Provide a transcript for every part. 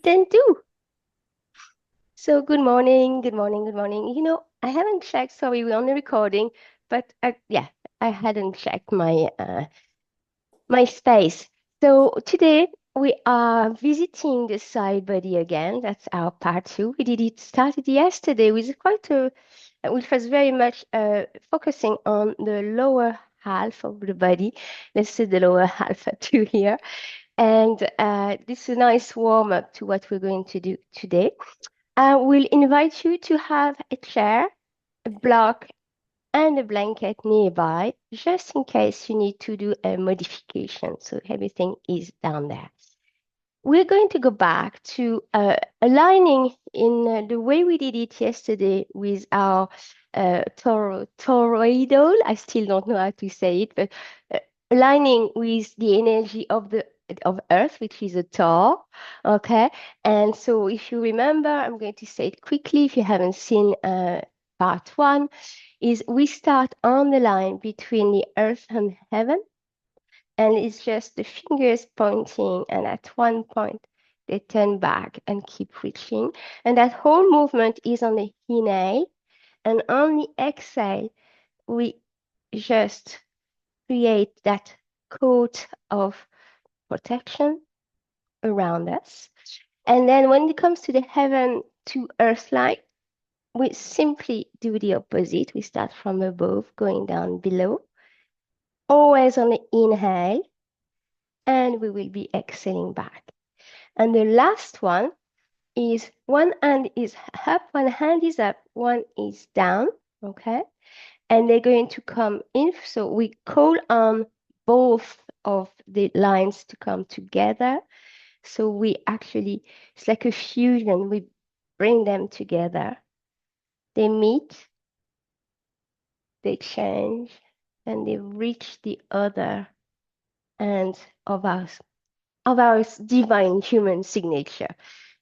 Then do. So good morning, good morning, good morning. I haven't checked, sorry, we're on the recording, but yeah, I hadn't checked my space. So today we are visiting the side body again. That's our part two. We did it started yesterday with which was very much focusing on the lower half of the body. Let's say the lower half to here. And this is a nice warm up to what we're going to do today. I will invite you to have a chair, a block, and a blanket nearby, just in case you need to do a modification. So everything is down there. We're going to go back to aligning in the way we did it yesterday with our toroidal. I still don't know how to say it, but uh, aligning with the energy of Earth, which is a Tor. Okay, and so if you remember, I'm going to say it quickly. If you haven't seen part one, is we start on the line between the Earth and heaven and it's just the fingers pointing, and at one point they turn back and keep reaching. And that whole movement is on the inhale, and on the exhale, we just create that coat of protection around us. And then when it comes to the heaven to earth line, we simply do the opposite. We start from above, going down below, always on the inhale, and we will be exhaling back. And the last one is one hand is up, one hand is up, one is down, okay? And they're going to come in. So we call on both of the lines to come together. So it's like a fusion. We bring them together. They meet, they change, and they reach the other end of our divine human signature.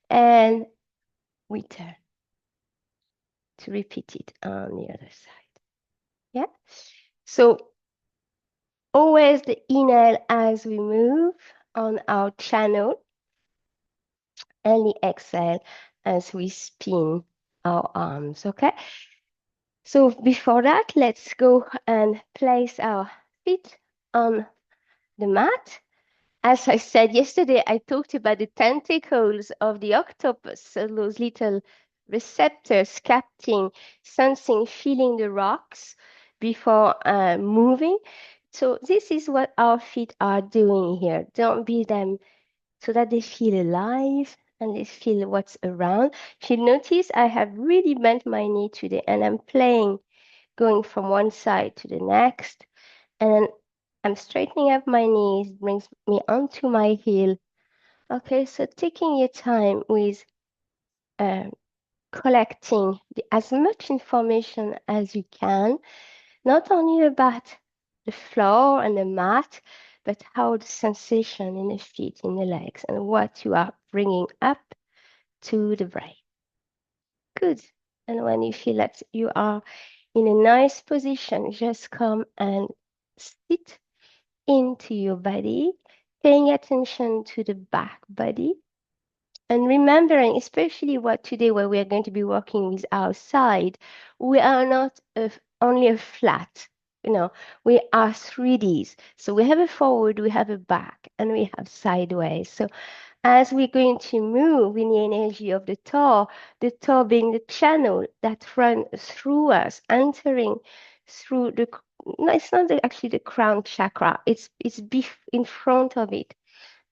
And we turn to repeat it on the other side. Yeah. So always the inhale as we move on our channel and the exhale as we spin our arms. Okay. So before that, let's go and place our feet on the mat. As I said yesterday, I talked about the tentacles of the octopus, so those little receptors capturing, sensing, feeling the rocks before moving. So this is what our feet are doing here. Don't be them so that they feel alive and they feel what's around. If you notice, I have really bent my knee today and I'm playing, going from one side to the next. And I'm straightening up my knees, brings me onto my heel. Okay, so taking your time with uh, collecting as much information as you can, not only about the floor and the mat, but how the sensation in the feet, in the legs, and what you are bringing up to the brain. Good. And when you feel that you are in a nice position, just come and sit into your body, paying attention to the back body, and remembering, especially what today, where we are going to be working with our side, we are not only a flat, we are 3Ds. So we have a forward, we have a back, and we have sideways. So as we're going to move in the energy of the toe being the channel that runs through us, entering through no, it's not actually the crown chakra, it's in front of it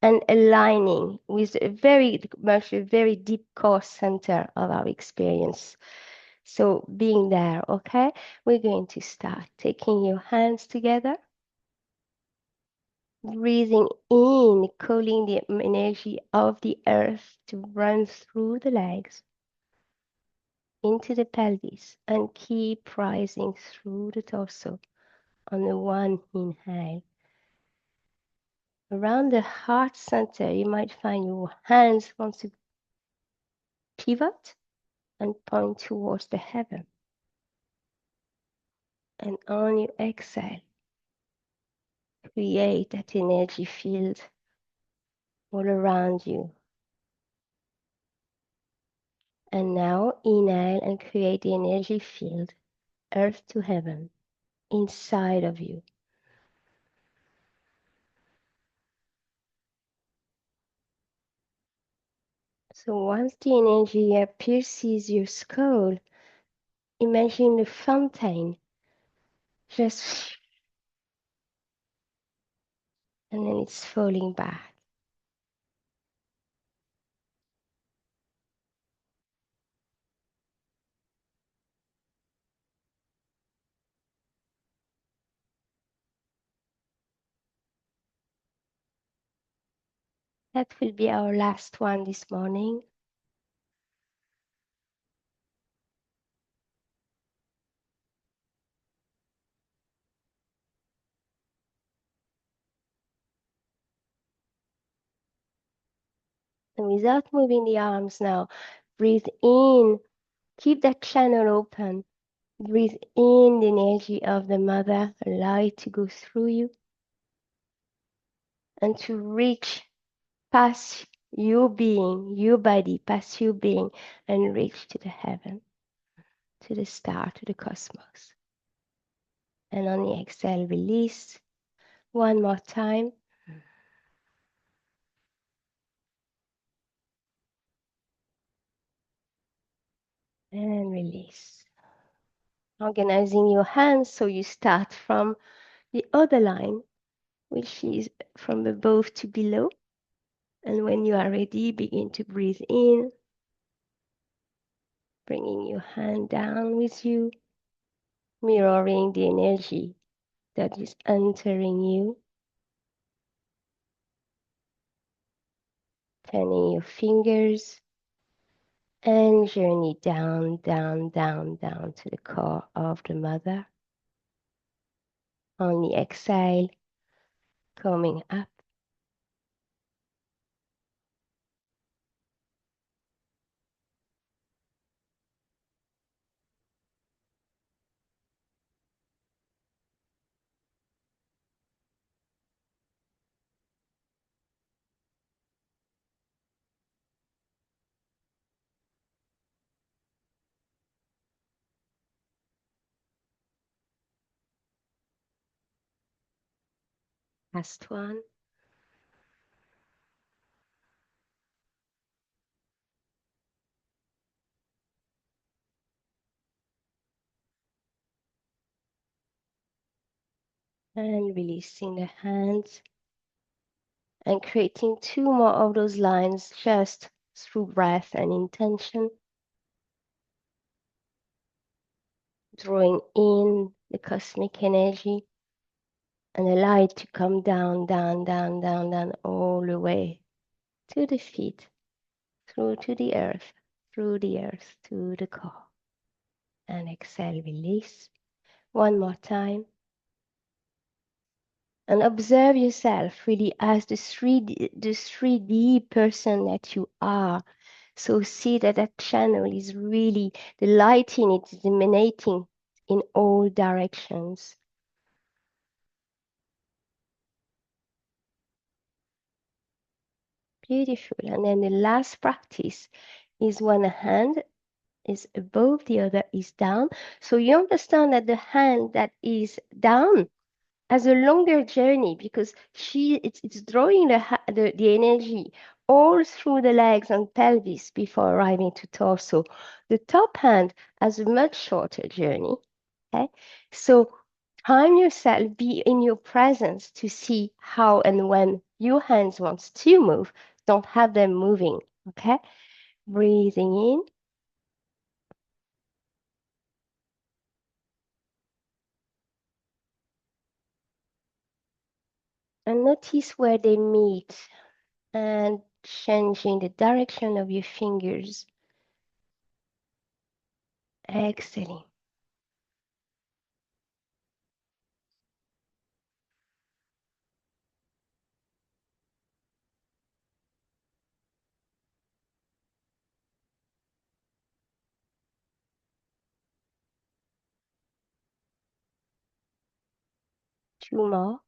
and aligning with a very deep core center of our experience. So being there, okay? We're going to start taking your hands together, breathing in, calling the energy of the earth to run through the legs into the pelvis and keep rising through the torso on the one inhale. Around the heart center, you might find your hands want to pivot and point towards the heaven. And on your exhale, create that energy field all around you, And now inhale and create the energy field, earth to heaven, inside of you. So once the energy pierces your skull, imagine the fountain just, and then it's falling back. That will be our last one this morning. And without moving the arms now, breathe in, keep that channel open. Breathe in the energy of the mother, allow it to go through you and to reach past your being, your body, past your being, and reach to the heaven, to the star, to the cosmos. And on the exhale, release. One more time. And release. Organizing your hands so you start from the other line, which is from above to below. And when you are ready, begin to breathe in, bringing your hand down with you, mirroring the energy that is entering you, turning your fingers and journey down, down, down, down to the core of the mother. On the exhale, coming up. Last one. And releasing the hands and creating two more of those lines just through breath and intention, drawing in the cosmic energy and allow it to come down, down, down, down, down, all the way to the feet, through to the earth, through the earth, to the core. And exhale, release. One more time. And observe yourself really as the 3D person that you are. So see that that channel is really, the light in it is emanating in all directions. Beautiful. And then the last practice is one hand is above, the other is down. So you understand that the hand that is down has a longer journey because it's drawing the energy all through the legs and pelvis before arriving to torso. The top hand has a much shorter journey. Okay, so time yourself, be in your presence to see how and when your hands wants to move. Don't have them moving. Okay, breathing in. And notice where they meet and changing the direction of your fingers. Exhaling. Two more.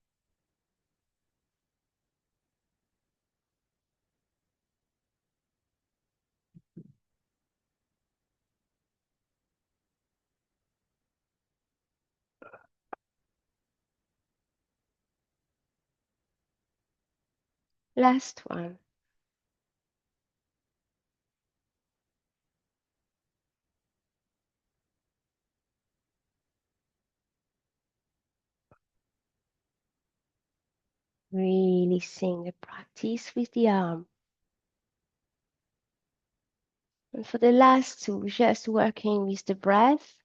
Last one. Really sing the practice with the arm. And for the last two, just working with the breath,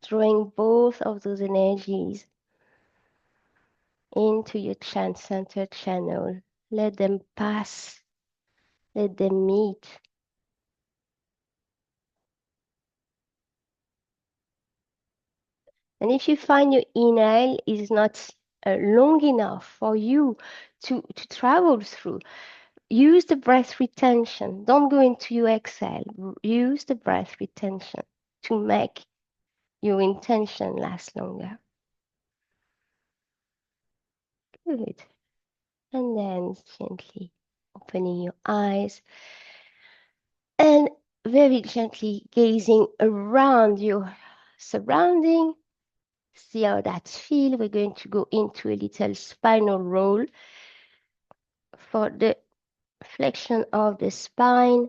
drawing both of those energies into your center channel. Let them pass, let them meet. And if you find your inhale is not long enough for you to travel through, use the breath retention. Don't go into your exhale. Use the breath retention to make your intention last longer. Good. And then gently opening your eyes and very gently gazing around your surrounding. See how that feels. We're going to go into a little spinal roll for the flexion of the spine.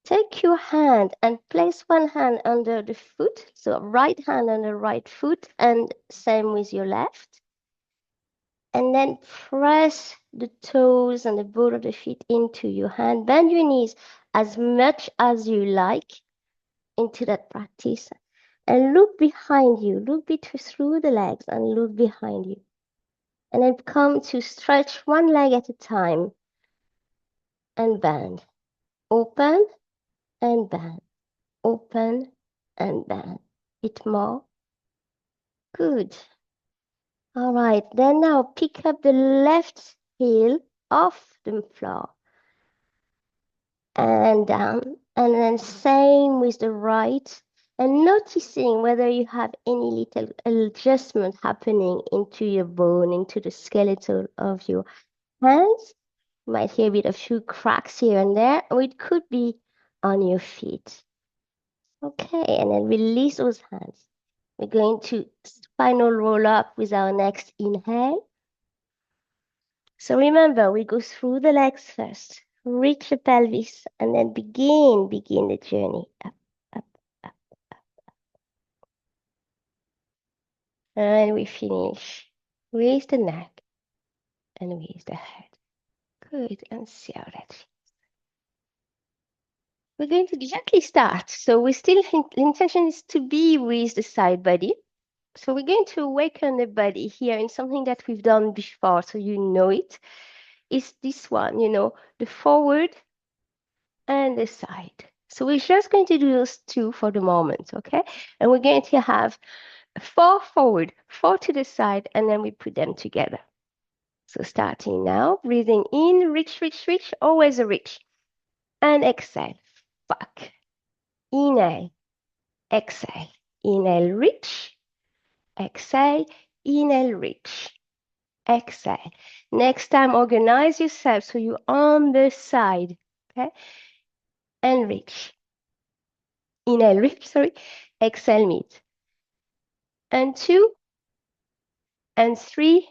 Take your hand and place one hand under the foot, so right hand on the right foot, and same with your left. And then press the toes and the ball of the feet into your hand. Bend your knees as much as you like into that practice. And look behind you, through the legs and look behind you. And then come to stretch one leg at a time and bend. Open and bend. Open and bend. Bit more. Good. All right, then now pick up the left heel off the floor and down, and then same with the right, and noticing whether you have any little adjustment happening into your bone, into the skeletal of your hands. You might hear a bit of few cracks here and there, or it could be on your feet. Okay, and then release those hands. We're going to spinal roll up with our next inhale. So remember, we go through the legs first, reach the pelvis, and then begin the journey up, up, up. And we finish with the neck and with the head. Good, and see how that feels. We're going to gently start. So we still, the intention is to be with the side body. So we're going to awaken the body here in something that we've done before, so you know it. It's this one, the forward and the side. So we're just going to do those two for the moment, okay? And we're going to have 4 forward, 4 to the side, and then we put them together. So starting now, breathing in, reach, reach, reach, always a reach. And exhale, back. Inhale, exhale. Inhale, reach. Exhale, inhale, reach. Exhale. Next time, organize yourself so you're on the side, okay? And reach. Inhale, reach, sorry. Exhale, meet. And 2, and 3,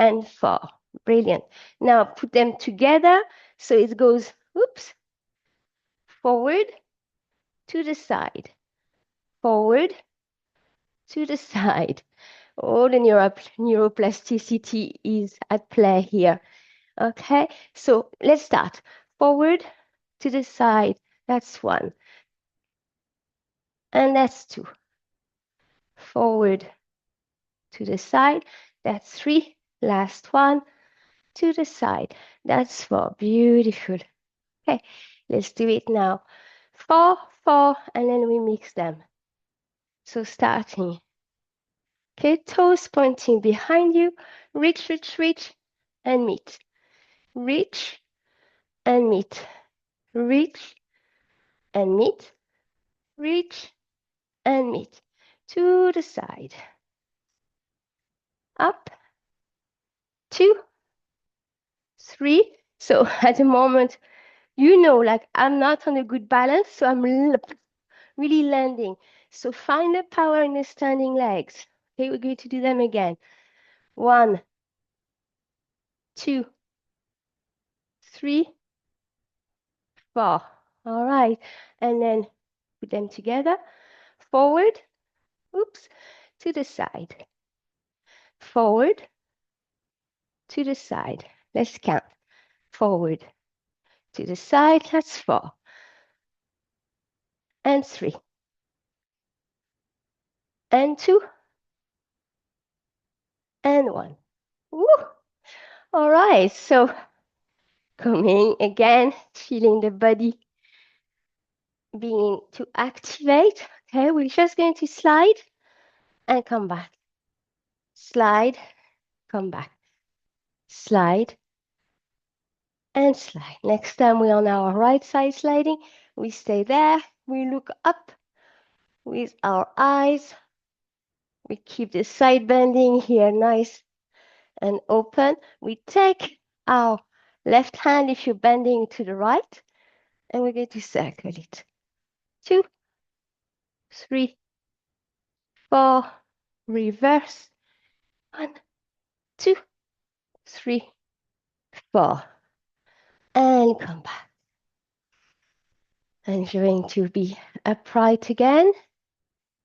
and 4. Brilliant. Now put them together so it goes, oops, forward to the side, forward to the side. All the neuroplasticity is at play here. Okay, so let's start. Forward to the side, that's 1. And that's 2. Forward to the side, that's 3. Last one, to the side, that's 4. Beautiful. Okay, let's do it now. 4, 4, and then we mix them. So starting. Okay, toes pointing behind you. Reach, reach, reach, and meet. Reach and meet. Reach and meet. Reach and meet. To the side. Up. 2, 3. So at the moment, like I'm not on a good balance, so I'm really landing. So find the power in the standing legs. Okay, we're going to do them again. 1, 2, 3, 4. All right. And then put them together. Forward. Oops. To the side. Forward. To the side. Let's count. Forward. To the side. That's 4. And 3. And 2. And 1. Woo! All right. So coming again, feeling the body being to activate. Okay, we're just going to slide and come back. Slide, come back. Slide and slide. Next time we're on our right side sliding, we stay there. We look up with our eyes. We keep the side bending here nice and open. We take our left hand if you're bending to the right, and we're going to circle it. 2, 3, 4, reverse. 1, 2, 3, 4. And come back. And you're going to be upright again,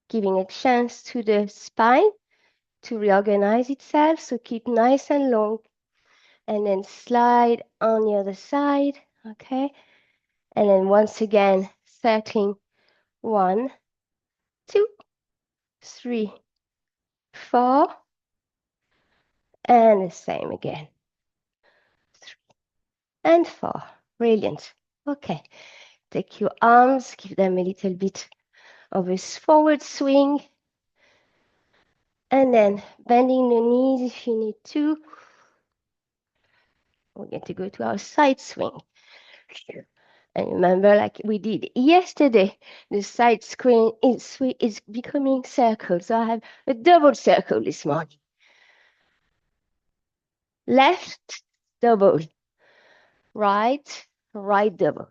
giving a chance to the spine to reorganize itself. So keep nice and long. And then slide on the other side. Okay. And then once again, circling 1, 2, 3, 4. And the same again. 3 and 4. Brilliant. Okay. Take your arms, give them a little bit of a forward swing. And then bending the knees if you need to. We're going to go to our side swing. And remember, like we did yesterday, the side swing is becoming circle. So I have a double circle this morning. Left, double. Right, right double.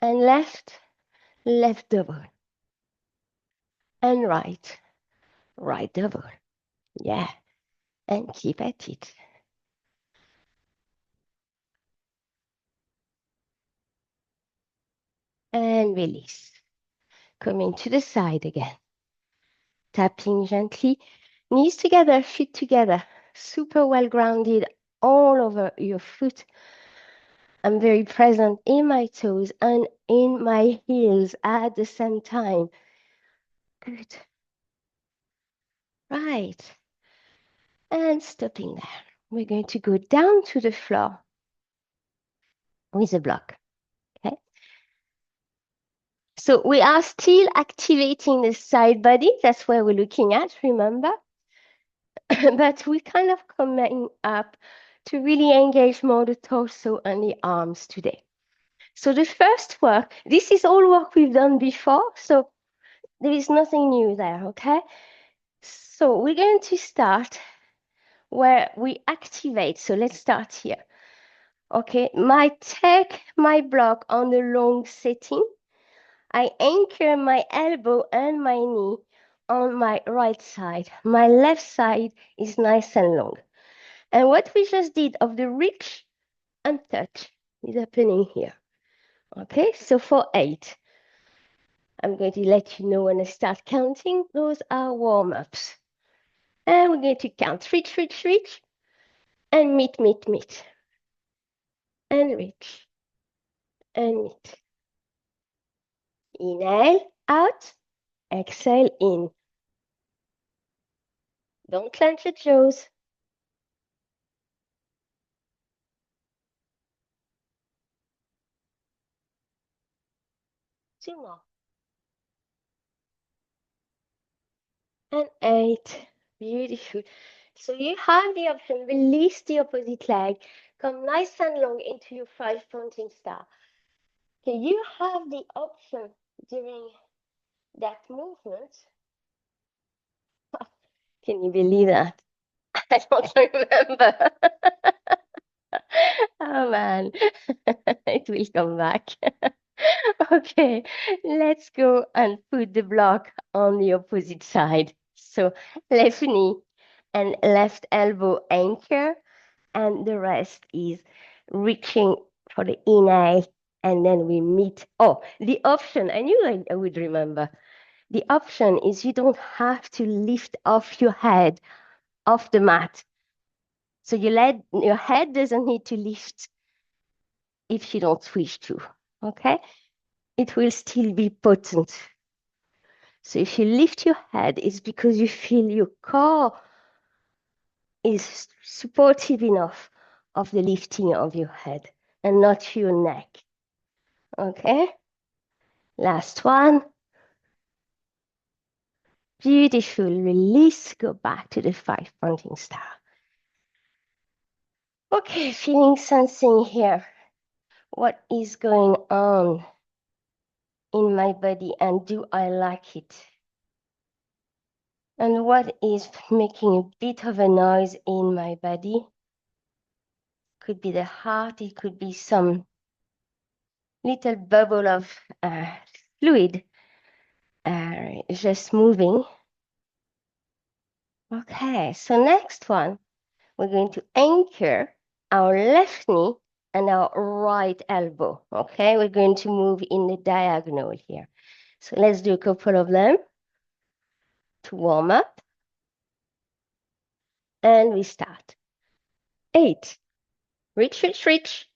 And left, left double. And right, right double. Yeah, and keep at it. And release. Coming to the side again. Tapping gently. Knees together, feet together. Super well grounded all over your foot. I'm very present in my toes and in my heels at the same time. Good. Right. And stopping there. We're going to go down to the floor with a block. Okay. So we are still activating the side body. That's where we're looking at, remember? But we're kind of coming up to really engage more the torso and the arms today. So the first work, this is all work we've done before, so there is nothing new there, okay? So we're going to start where we activate. So let's start here. Okay, take my block on the long setting. I anchor my elbow and my knee on my right side. My left side is nice and long. And what we just did of the reach and touch is happening here. Okay, so for 8, I'm going to let you know when I start counting. Those are warm-ups. And we're going to count. Reach, reach, reach. And meet, meet, meet. And reach. And meet. Inhale, out. Exhale, in. Don't clench your jaws. 2 more. And 8. Beautiful. So you have the option, release the opposite leg. Come nice and long into your 5-pointing star. Okay, you have the option during that movement. Can you believe that? I don't remember. Oh man, it will come back. Okay, let's go and put the block on the opposite side. So left knee and left elbow anchor, and the rest is reaching for the inhale, and then we meet. Oh, the option, I knew I would remember. The option is you don't have to lift off your head off the mat. So your head doesn't need to lift if you don't wish to, okay? It will still be potent. So if you lift your head, it's because you feel your core is supportive enough of the lifting of your head and not your neck. Okay? Last one. Beautiful. Release. Go back to the 5-pointing star. Okay, feeling something here. What is going on in my body and do I like it? And what is making a bit of a noise in my body? Could be the heart, it could be some little bubble of fluid just moving. Okay, so next one, we're going to anchor our left knee and our right elbow. Okay, we're going to move in the diagonal here. So let's do a couple of them to warm up. And we start. 8, reach, reach, reach.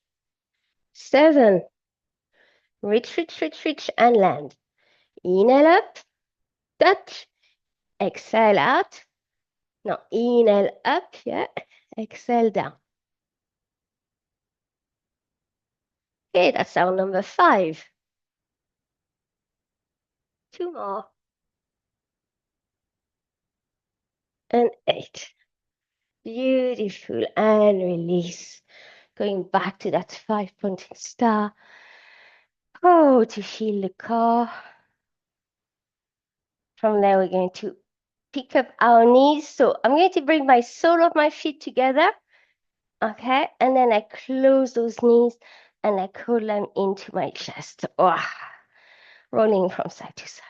7, reach, reach, reach, reach, and land. Inhale up, touch, exhale out. No, inhale up, yeah, exhale down. Okay, that's our number 5. 2 more. And 8. Beautiful, and release. Going back to that 5-pointing star. Oh, to feel the core. From there, we're going to pick up our knees. So I'm going to bring my sole of my feet together. Okay, and then I close those knees and I curl them into my chest. Oh, rolling from side to side.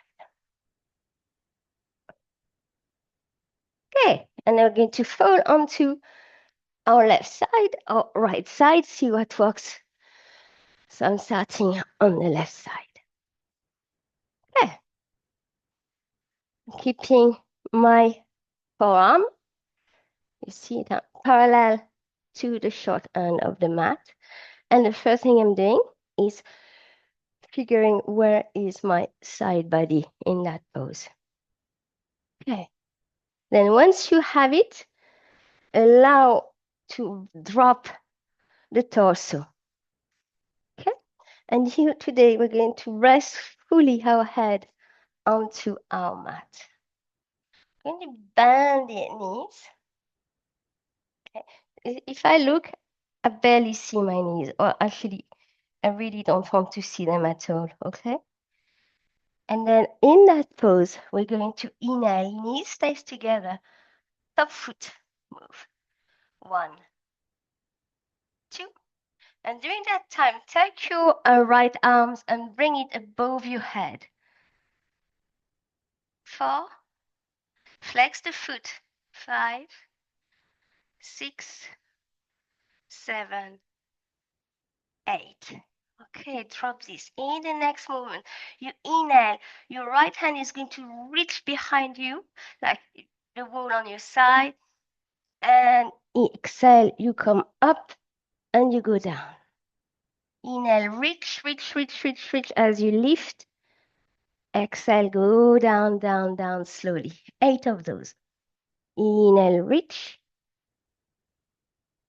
Okay, and then we're going to fold onto our left side or right side, see what works. So I'm starting on the left side. Okay, keeping my forearm, you see that parallel to the short end of the mat. And the first thing I'm doing is figuring where is my side body in that pose. Okay. Then once you have it, allow to drop the torso. Okay. And here today, we're going to rest fully our head onto our mat. I'm going to bend the knees. Okay. If I look, I barely see my knees, or actually, I really don't want to see them at all, okay? And then in that pose, we're going to inhale, knees stays together, top foot move. 1, 2. And during that time, take your right arms and bring it above your head. 4, flex the foot. 5, 6, 7, 8. Okay, drop this. In the next movement, you inhale, your right hand is going to reach behind you, like the wall on your side. And exhale, you come up and you go down. Inhale, reach, reach, reach, reach, reach as you lift. Exhale, go down, down, down slowly. 8 of those. Inhale, reach.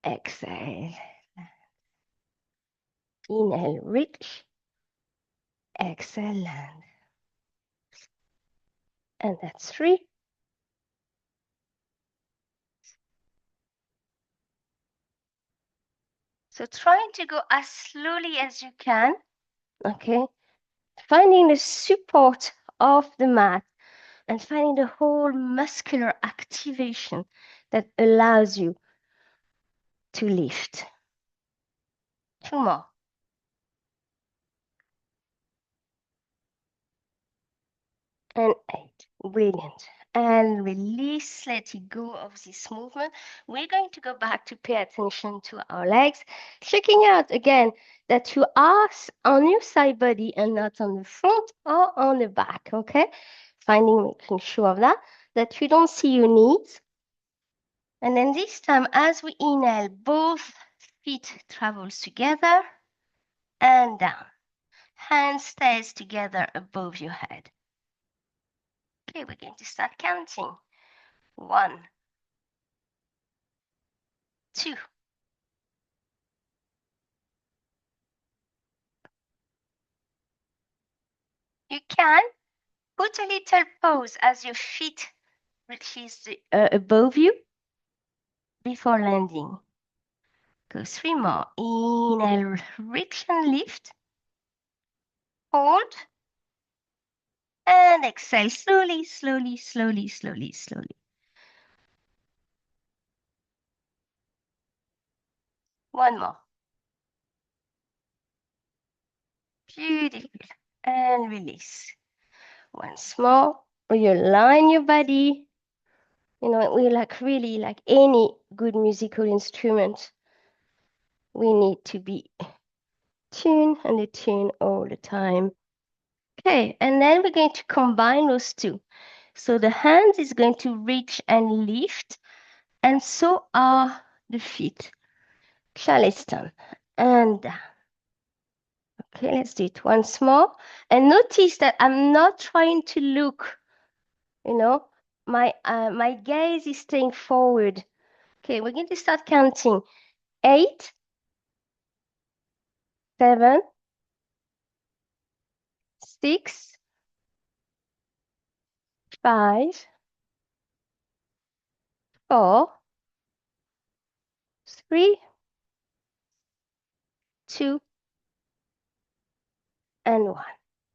Exhale. Inhale, reach. Exhale, land. And that's 3. So trying to go as slowly as you can, okay? Finding the support of the mat and finding the whole muscular activation that allows you to lift. 2 more. And 8. Brilliant. and release, let it go of this movement. We're going to go back to pay attention to our legs, checking out again that you are on your side body and not on the front or on the back, okay? Making sure of that you don't see your knees. And then this time, as we inhale, both feet travels together and down. Hand stays together above your head. Okay, we're going to start counting. 1, 2. You can put a little pause as your feet reaches above you before landing. Go 3 more. Inhale, reach and lift. Hold. And exhale slowly, slowly, slowly, slowly, slowly. 1 more. Beautiful. And release. Once more. You line your body. You know, we really like any good musical instrument. We need to be tuned and attuned all the time. Okay, and then we're going to combine those two. So the hands is going to reach and lift, and so are the feet. Charleston and down. Okay, let's do it once more. And notice that I'm not trying to look, you know, my gaze is staying forward. Okay, we're going to start counting. 8, 7, 6, 5, 4, 3, 2, and 1.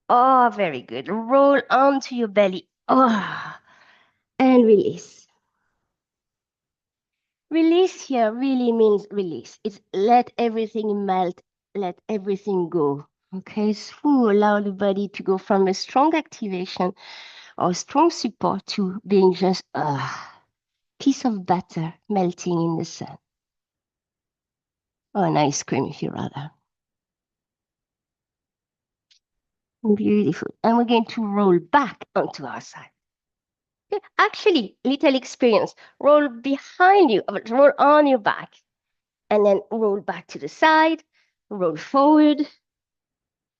Oh, very good. Roll onto your belly. Oh, and release. Release here really means release. It's let everything melt, let everything go. Okay, so allow the body to go from a strong activation or strong support to being just a piece of butter melting in the sun. Or an ice cream if you rather. Beautiful. And we're going to roll back onto our side. Okay. Actually, little experience. Roll behind you, roll on your back, and then roll back to the side, roll forward,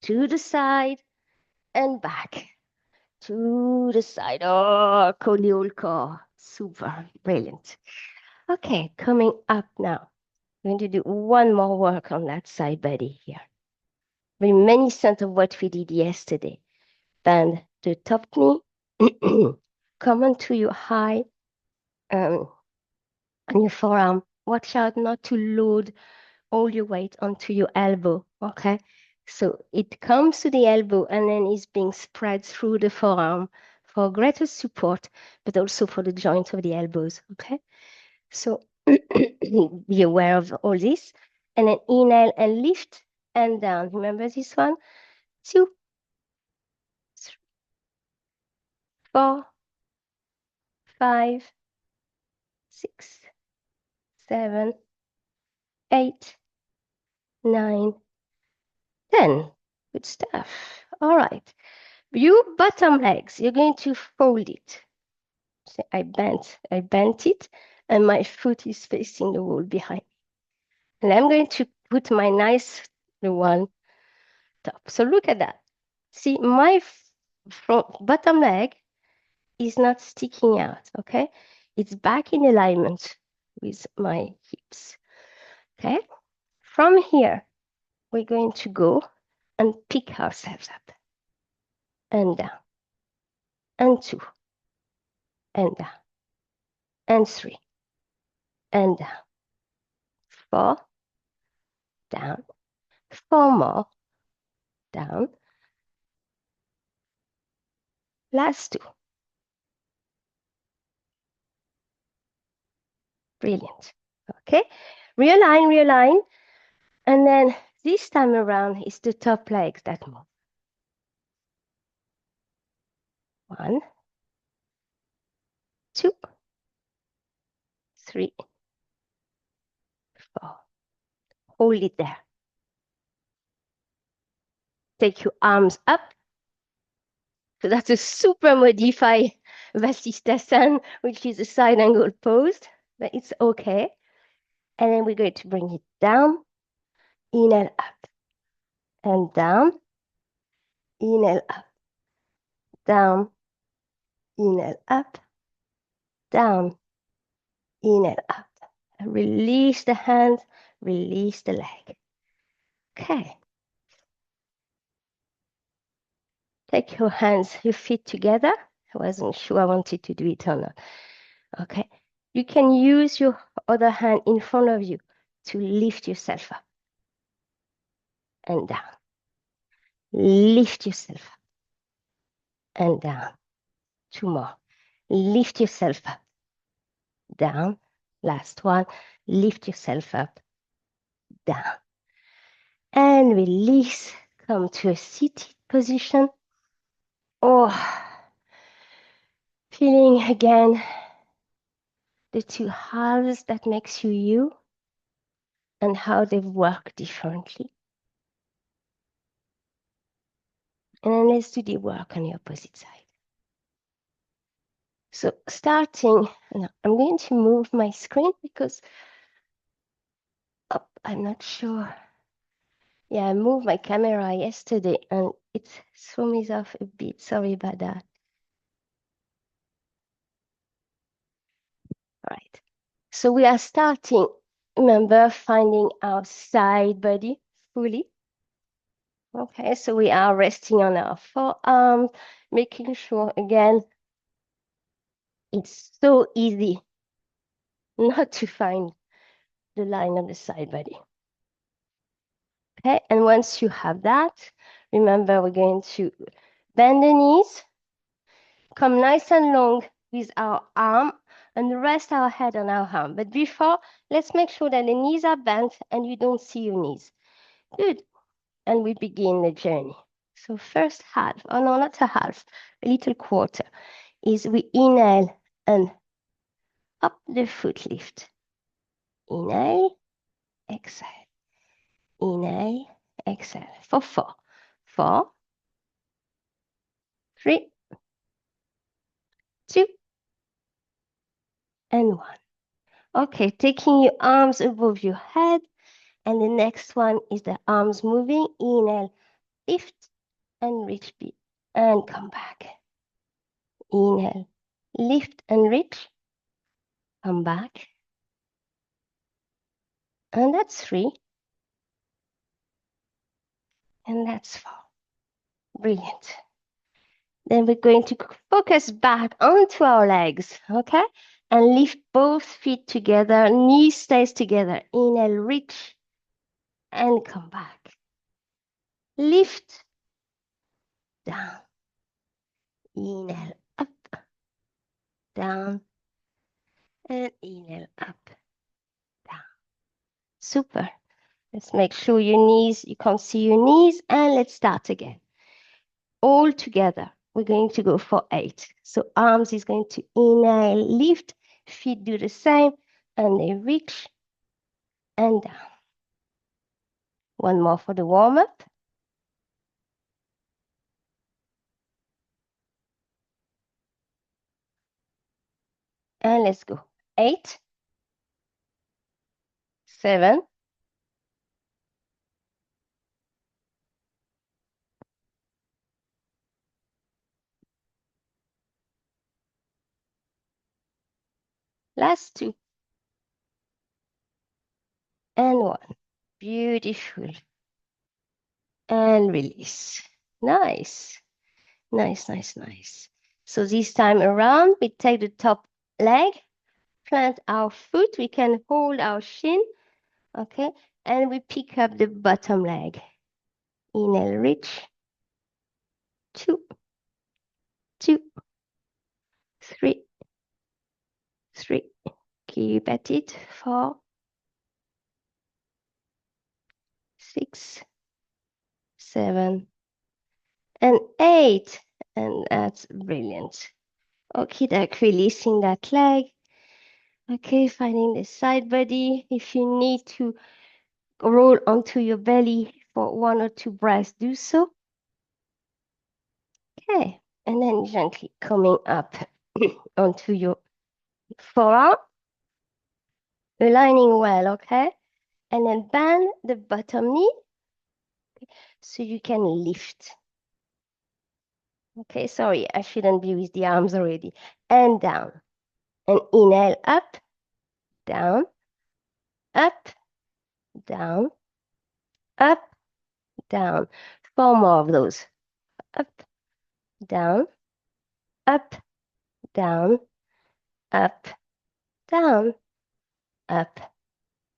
to the side, and back. To the side. Oh, cool core. Super, brilliant. Okay, coming up now. We're going to do one more work on that side body here. Reminiscent of what we did yesterday. Bend the top knee. Come onto your high on your forearm. Watch out not to load all your weight onto your elbow, okay? So it comes to the elbow and then is being spread through the forearm for greater support, but also for the joints of the elbows, okay? So be aware of all this. And then inhale and lift and down. Remember this one? 2, 3, 4, 5, 6, 7, 8, 9, 10. Good stuff. All right. Your bottom legs, you're going to fold it. So I bent it, and my foot is facing the wall behind. And I'm going to put my nice the one top. So look at that. See, my front bottom leg is not sticking out, okay? It's back in alignment with my hips, okay? From here, we're going to go and pick ourselves up and down, and 2, and down, and 3, and down, 4, down, 4 more, down, last 2. Brilliant. Okay, realign, realign. And then this time around is the top legs that move. 1, 2, 3, 4. Hold it there. Take your arms up. So that's a super modified Vasisthasana, which is a side angle pose, but it's okay. And then we're going to bring it down, inhale up, and down, inhale up, down, inhale up, down, inhale up. Release the hands, release the leg. Okay. Take your hands, your feet together. I wasn't sure I wanted to do it or not. Okay. You can use your other hand in front of you to lift yourself up and down. Lift yourself up and down. 2 more. Lift yourself up, down. Last one. Lift yourself up, down. And release. Come to a seated position. Oh, feeling again the two halves that makes you you and how they work differently. And then let's do the work on the opposite side. So starting, I'm going to move my screen because I'm not sure. Yeah, I moved my camera yesterday and it threw me off a bit. Sorry about that. All right. So we are starting, remember, finding our side body fully. Okay, so we are resting on our forearm, making sure, again, it's so easy not to find the line of the side body. Okay, and once you have that, remember we're going to bend the knees, come nice and long with our arm, and rest our head on our arm. But before, let's make sure that the knees are bent and you don't see your knees. Good. And we begin the journey. So first half, oh no, not a half, a little quarter, is we inhale and up the foot lift. Inhale, exhale. Inhale, exhale. For 4. 4, 3, 2, and 1. Okay, taking your arms above your head. And the next one is the arms moving. Inhale, lift and reach bit. And come back. Inhale, lift and reach. Come back. And that's 3. And that's 4. Brilliant. Then we're going to focus back onto our legs, okay? And lift both feet together, knees stays together. Inhale, reach, and come back. Lift, down. Inhale, up, down. And inhale, up, down. Super. Let's make sure your knees, you can't see your knees, and let's start again. All together, we're going to go for 8. So arms is going to inhale, lift, feet do the same, and they reach and down. One more for the warm-up. And let's go. 8, 7, 2, and 1. Beautiful. And release. Nice. Nice, nice, nice. So this time around, we take the top leg, plant our foot. We can hold our shin, okay? And we pick up the bottom leg. Inhale, reach. 2, 2, 3, 3. Keep at it. 4, 6, 7, and 8. And that's brilliant. Okay, like releasing that leg. Okay, finding the side body. If you need to roll onto your belly for 1 or 2 breaths, do so. Okay, and then gently coming up onto your forearm, aligning well, okay? And then bend the bottom knee so you can lift. Okay, sorry, I shouldn't be with the arms already. And down. And inhale up, down, up, down, up, down. 4 more of those. Up, down, up, down, up, down, up,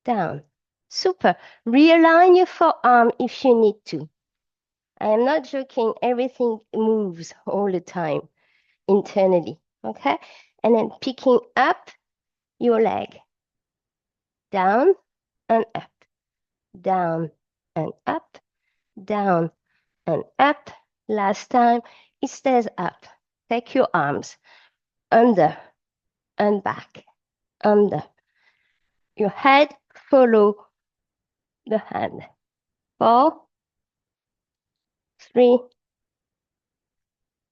down. Super. Realign your forearm if you need to. I am not joking. Everything moves all the time internally. Okay? And then picking up your leg. Down and up. Down and up. Down and up. Last time, it stays up. Take your arms under and back. Under. Your head follow the hand. 4, 3,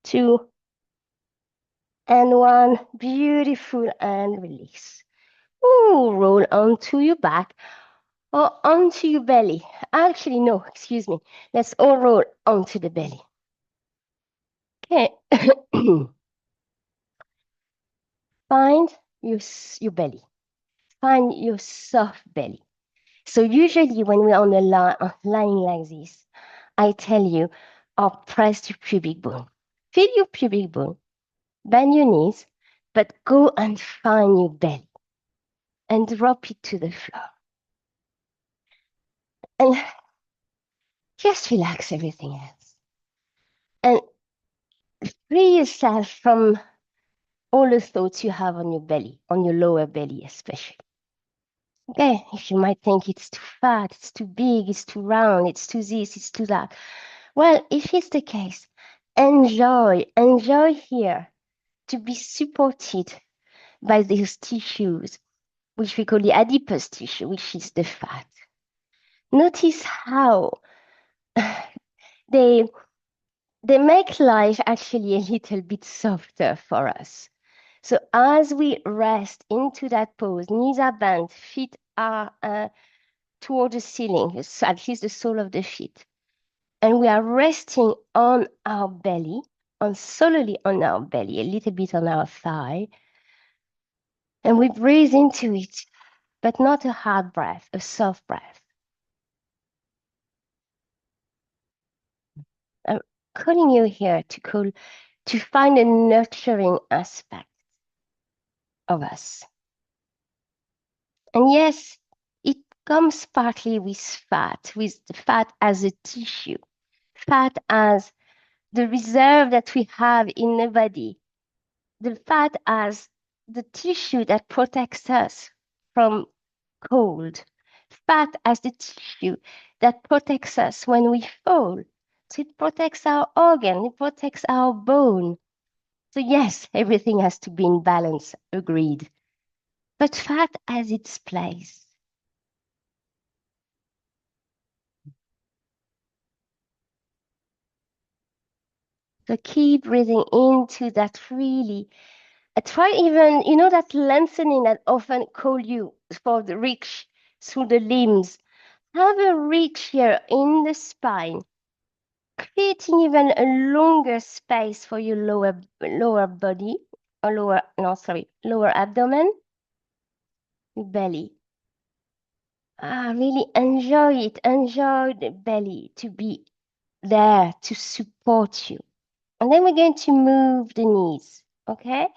2, and 1. Beautiful. And release. Ooh, roll onto your back or onto your belly. Actually, no, excuse me. Let's all roll onto the belly. Okay. Find your belly. Find your soft belly. So usually when we're on the lying like this, I tell you, press your pubic bone. Feel your pubic bone. Bend your knees, but go and find your belly and drop it to the floor. And just relax everything else. And free yourself from all the thoughts you have on your belly, on your lower belly especially. Okay, if you might think it's too fat, it's too big, it's too round, it's too this, it's too that. Well, if it's the case, enjoy here to be supported by these tissues, which we call the adipose tissue, which is the fat. Notice how they they make life actually a little bit softer for us. So as we rest into that pose, knees are bent, feet are toward the ceiling, at least the sole of the feet, and we are resting on our belly, on solely on our belly, a little bit on our thigh, and we breathe into it, but not a hard breath, a soft breath. I'm calling you here to find a nurturing aspect of us. And yes, it comes partly with the fat as a tissue, fat as the reserve that we have in the body, the fat as the tissue that protects us from cold, fat as the tissue that protects us when we fall. So it protects our organ, it protects our bone. So yes, everything has to be in balance, agreed. But fat has its place. So keep breathing into that really. Try even, that lengthening that often call you for the reach through the limbs. Have a reach here in the spine, creating even a longer space for your lower body, or lower abdomen, belly. Really enjoy it. Enjoy the belly to be there to support you. And then we're going to move the knees, okay?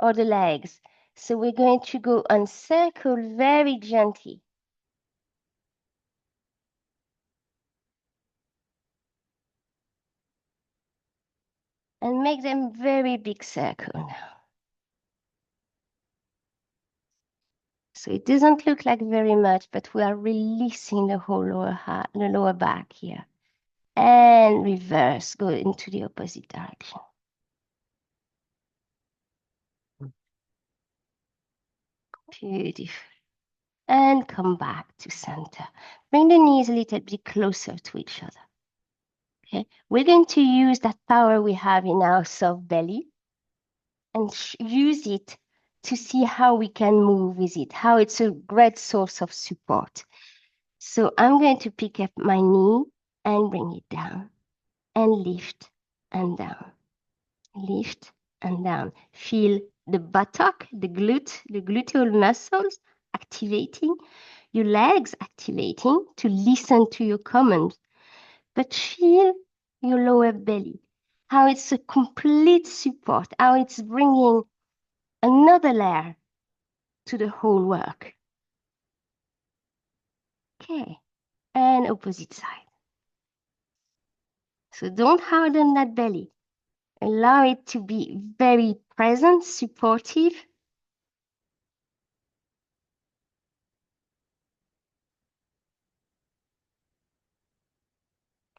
Or the legs. So we're going to go and circle very gently. And make them very big circle now. So it doesn't look like very much, but we are releasing the whole the lower back here. And reverse, go into the opposite direction. Beautiful. And come back to center. Bring the knees a little bit closer to each other. Okay, we're going to use that power we have in our soft belly and use it to see how we can move with it, how it's a great source of support. So I'm going to pick up my knee and bring it down and lift and down, lift and down. Feel the buttock, the gluteal muscles activating, your legs activating to listen to your commands, but feel your lower belly, how it's a complete support, how it's bringing another layer to the whole work. Okay, and opposite side. So don't harden that belly. Allow it to be very present, supportive.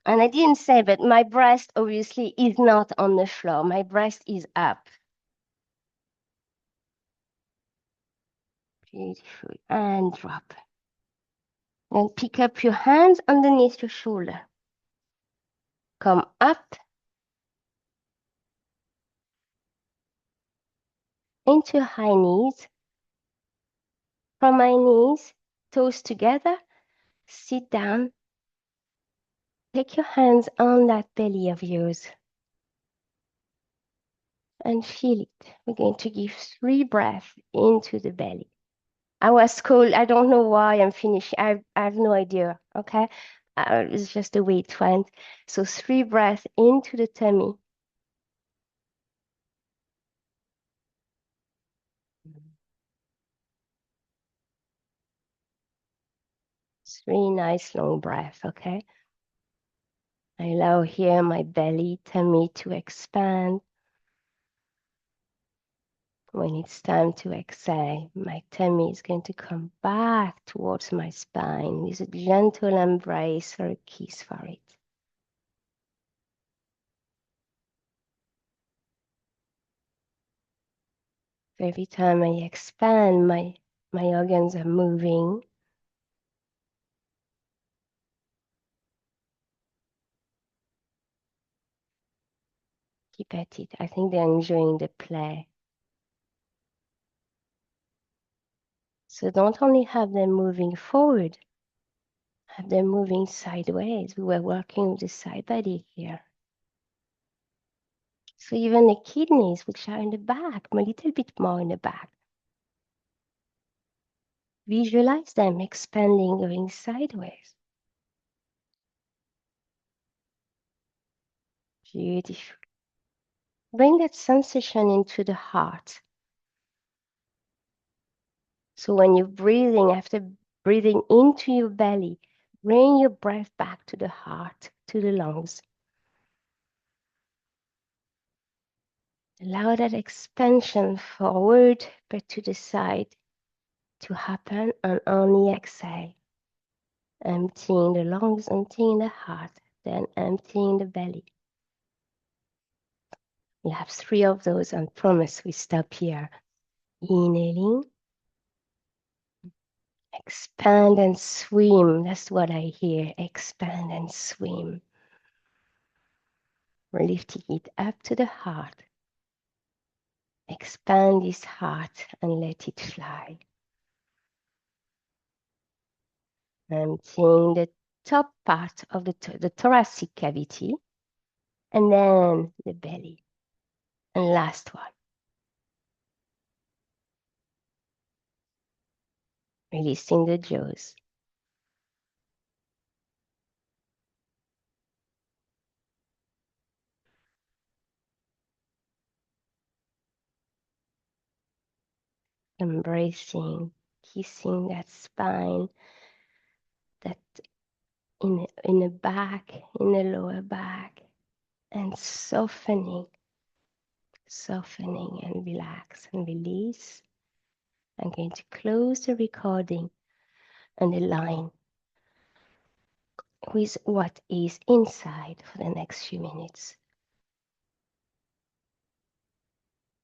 And I didn't say, but my breast obviously is not on the floor. My breast is up. Beautiful. And drop. And pick up your hands underneath your shoulder. Come up into high knees. From my knees, toes together, sit down. Take your hands on that belly of yours and feel it. We're going to give 3 breaths into the belly. I was cold. I don't know why I'm finishing. I have no idea. Okay. It's just the way it went. So 3 breaths into the tummy. 3 nice long breaths. Okay. I allow here my belly, tummy to expand. When it's time to exhale, my tummy is going to come back towards my spine with a gentle embrace or a kiss for it. Every time I expand, my organs are moving. Keep at it. I think they're enjoying the play. So don't only have them moving forward, have them moving sideways. We were working with the side body here. So even the kidneys, which are in the back, a little bit more in the back. Visualize them expanding, going sideways. Beautiful. Bring that sensation into the heart. So when you're breathing, after breathing into your belly, bring your breath back to the heart, to the lungs. Allow that expansion forward, but to the side to happen, and only exhale. Emptying the lungs, emptying the heart, then emptying the belly. We have 3 of those, and promise we stop here. Inhaling, expand and swim. That's what I hear. Expand and swim. We're lifting it up to the heart. Expand this heart and let it fly. Emptying the top part of the thoracic cavity, and then the belly. And last one. Releasing the jaws. Embracing, kissing that spine, that in the back, in the lower back, and softening and relax and release. I'm going to close the recording and align with what is inside for the next few minutes.